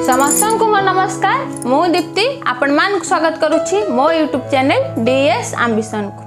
समस्त को मोर नमस्कार मु दीप्ति आपण मान स्वागत करुछि मो यूट्यूब चैनल डीएस एम्बिशन को।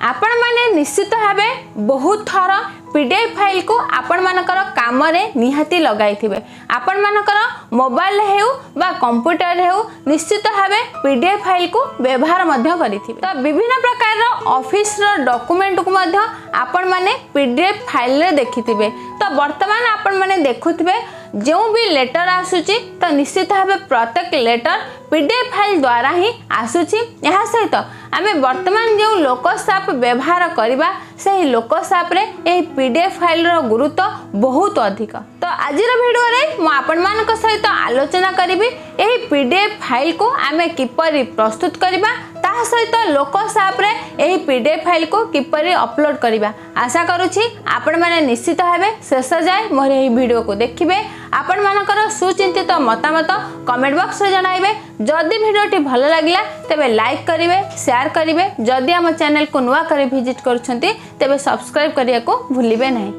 आपण माने निश्चित भावे बहुत थर पीडीएफ फाइल को आपण मानकर काम रे निहाती लगाई थिबे। आपण मानकर मोबाइल हेउ बा कंप्यूटर हेउ निश्चित भावे पीडीएफ फाइल को व्यवहार मध्य करिथिबे। तो विभिन्न प्रकार रो ऑफिस रो डॉक्यूमेंट को मध्य आपण माने पीडीएफ फाइल रे देखिथिबे। तो वर्तमान आपण माने देखुथिबे जो भी लेटर आसुची तो निश्चित भावे प्रत्येक लेटर पीडीएफ फाइल द्वारा ही आसुची। यह सहित आमे वर्तमान जो लोकसाप व्यवहार करबा से लोकसाप रे ए पीडीएफ फाइल रो गुरुत्व बहुत अधिक। तो आज वीडियो रे मु आपण मानक सहित आलोचना करिबी एही पीडीएफ फाइल को आमे किपरि प्रस्तुत करबा ता सहित लोकसाप रे एही पीडीएफ फाइल को किपरि अपलोड करबा। आशा करूछि आपण माने निश्चित भावे शेष जाय मोर एही वीडियो को देखिबे। आपण मानकर सुचिंतित मतामत कमेंट बॉक्स रे जणाइबे। जदि वीडियोटी भल लागिला तेबे लाइक करिवे, शेयर करिवे। जदि हम चैनल को नुआ करे विजिट करछंती तेबे सब्सक्राइब करिया को भूलिबे नहीं।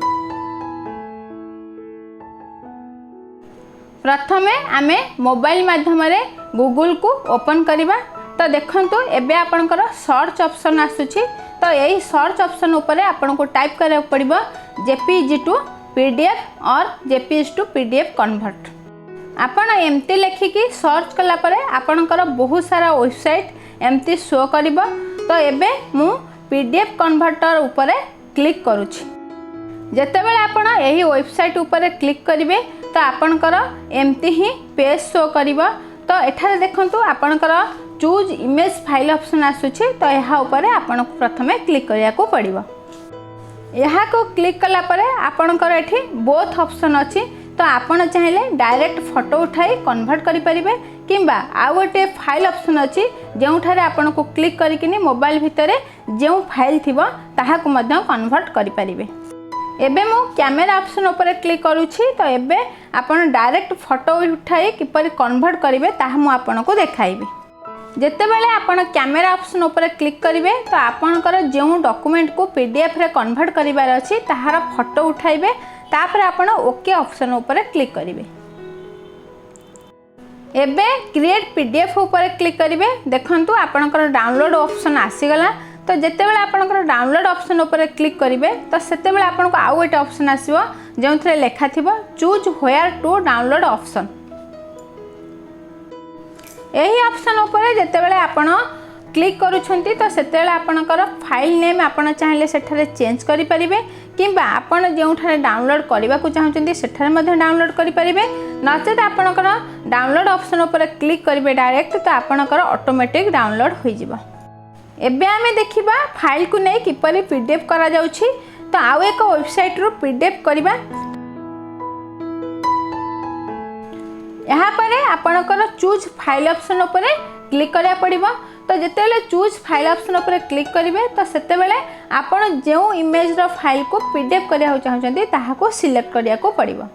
प्रथमे आमे मोबाइल माध्यम रे गूगल को ओपन करिबा। तो देखंतु एबे आपनकर सर्च ऑप्शन आसुची। तो यही सर्च ऑप्शन ऊपर आपन को टाइप करिया पड़िबो जेपीईजी टू पीडीएफ और जेपीईजी टू पीडीएफ कन्वर्ट। आपण एमती लेखिकी सर्च कला परे आपनकर बहुत सारा वेबसाइट एमती शो करिबो। तो एबे मु पीडीएफ कन्वर्टर ऊपर क्लिक करूछि। जेतेबेले आपण एही वेबसाइट ऊपर क्लिक करिवे तो आपनकर एमती ही पेज शो करिबो। तो एठारे देखंतु आपनकर चूज इमेज फाइल ऑप्शन आसुछि। तो यहाँ ऊपर आपन को प्रथमे क्लिक करिया को पड़िबो। यहाँ को क्लिक कला परे आपनकर एठी बोथ ऑप्शन अछि। तो आपण चाहिले डायरेक्ट फोटो उठाई कन्वर्ट करि परिबे किंबा आ गोटे फाइल ऑप्शन अछि जेउठारे आपण को क्लिक करिकिनी मोबाइल भितरे जेउ फाइल थिबो ताहा को मध्य कन्वर्ट करि परिबे। एबे मु कैमेरा ऑप्शन ऊपर क्लिक करूछि। तो एबे आपण डायरेक्ट फोटो उठाई किपरि कन्वर्ट करिवे ताहा मु आपण को देखाइबे। जेतेबेले आपण कैमेरा ऑप्शन ऊपर क्लिक करिवे तो आपणकर जो डॉक्यूमेंट को पीडीएफ रे कन्वर्ट करिवार अछि ताहार फोटो उठाइबे। तापर आपण ओके ऑप्शन ऊपर क्लिक करिवे। एबे क्रिएट पीडीएफ ऊपर क्लिक करिवे। देखंतु आपणकर डाउनलोड ऑप्शन आसी गला। तो जेतेबेले आपणकर डाउनलोड ऑप्शन ऊपर क्लिक करिवे तो सेतेबेले आपनको आउ एटा ऑप्शन आसीबो जेउथरे लेखा थिबो choose where to download option. यही ऑप्शन ऊपर जेतेबेले आपण क्लिक करूछंती तो सेतेबेले आपणकर फाइल नेम आपण चाहिले सेठारे चेंज करि परिबे किंबा आपण जेउठारे डाउनलोड करबा को चाहउछंती सेठारे मध्ये डाउनलोड करि परिबे। नचेत आपणकर डाउनलोड ऑप्शन ऊपर क्लिक करिवे डायरेक्ट तो आपणकर ऑटोमेटिक डाउनलोड होई जिवो। एबे आमे देखिबा फाइल को नै किपरि पीडीएफ करा जाउछि। तो आउ एक वेबसाइट रो पीडीएफ करबा। यहाँ पर आपणकर चूज फाइल ऑप्शन ऊपर क्लिक करिया पड़िबो। तो जेतेबेले चूज फाइल ऑप्शन ऊपर क्लिक करिवे तो सेतेबेले आपण जो इमेज रो फाइल को पीडीएफ करिया हो चाहउछंती ताहा को सिलेक्ट करिया को पड़िबो।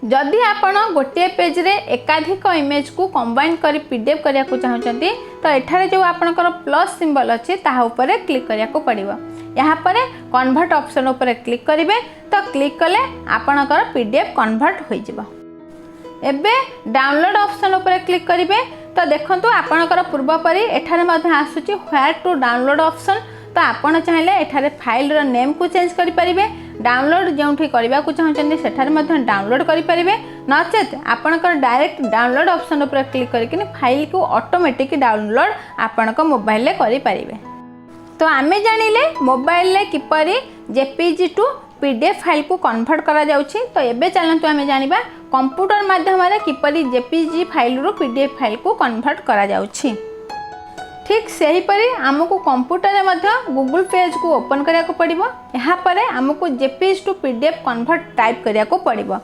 जदि आपण गोटे पेज रे एकाधिक इमेज को कंबाइन करी पीडीएफ करिया को चाहउछंती तो एठारे जो आपणकर प्लस सिंबल अछि ताहा ऊपर क्लिक करिया को पड़िबो। यहाँ पर कन्वर्ट ऑप्शन ऊपर क्लिक करिवे तो क्लिक कले आपणकर पीडीएफ कन्वर्ट होई जिवो। एबे डाउनलोड ऑप्शन ऊपर क्लिक करिवे तो देखंतु आपणकर पूर्व परि एठारे मध्ये आसुची व्हेयर टू डाउनलोड ऑप्शन। तो आपण चाहिले एठारे फाइल रो नेम को चेंज करि परिबे। डाउनलोड जेउठी करबा को चाहउछन्ती सेठारे मध्ये डाउनलोड करि परिबे। नचेत आपणकर डायरेक्ट डाउनलोड ऑप्शन ऊपर क्लिक करिकिनी फाइल को ऑटोमेटिक डाउनलोड आपणक मोबाइल ले करि परिबे। तो आमे जानिले मोबाइल ले किपरि जेपीईजी टू पीडीएफ फाइल को कन्वर्ट करा जाउछि। तो एबे चलंतु आमे जानिबा कंप्यूटर माध्यम रे किपरि जेपीईजी फाइल रो पीडीएफ फाइल को कन्वर्ट करा जाउछि। ठीक सही परि हमको कंप्यूटर रे मध्ये गूगल पेज को ओपन करिया को पड़िबो। यहाँ पर हमको JPEG to PDF convert type करिया को पड़िबो।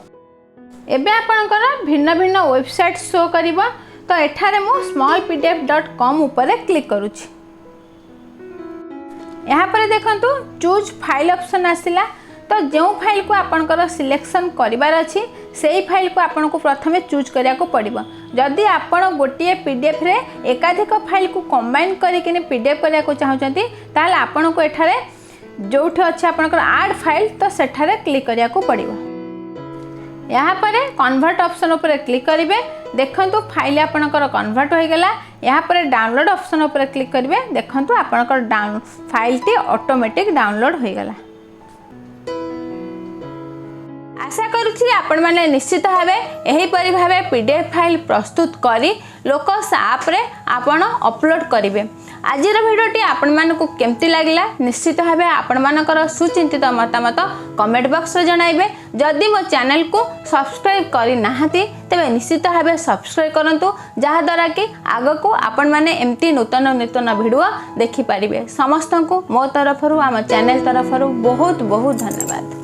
एबे आपनकर भिन्न भिन्न वेबसाइट शो करिबो। तो एठारे मु smallpdf.com ऊपर क्लिक करूछि। यहाँ पर देखंतु चूज फाइल ऑप्शन आसिला। तो जो फाइल को आपनकर सिलेक्शन करिवार अछि सेही फाइल को आपन को प्रथमे चूज करिया को पड़िबो। जदि आपण गोटिए पीडीएफ रे एकाधिक फाइल को कंबाइन करिकिने पीडीएफ करिया को चाहउछंती ताले आपन को एठारे जोठी अछि आपनकर ऐड फाइल तो सेठारे क्लिक करिया को पड़िबो। यहाँ पर कन्वर्ट ऑप्शन उपर क्लिक करेंगे। देखंतु फाइल आपणकर कन्वर्ट हो गला। यहाँ पर डाउनलोड ऑप्शन उपर क्लिक करेंगे। देखंतु आपणकर फाइल टी ऑटोमेटिक डाउनलोड हो गला। आशा करुच्ची आपण मैंने निश्चित भाव यहीपरि भाव पीडीएफ फाइल प्रस्तुत करी लोकस आप रे आपण अपलोड करेंगे। आज भिडियोटी आपण मानकु केमती लागला निश्चित भाव आपण मानकर सुचिंतित मतामत कमेंट बॉक्स रे जणाइबे। जदि मो चैनल को सब्सक्राइब करी नाहती तेबे निश्चित भाव सब्सक्राइब करंतु जहा द्वारा कि आग को आपण माने एमती नूतन नूतन भिडियो देखि पारिबे। समस्त को मो तरफ आम चैनल तरफ बहुत बहुत धन्यवाद।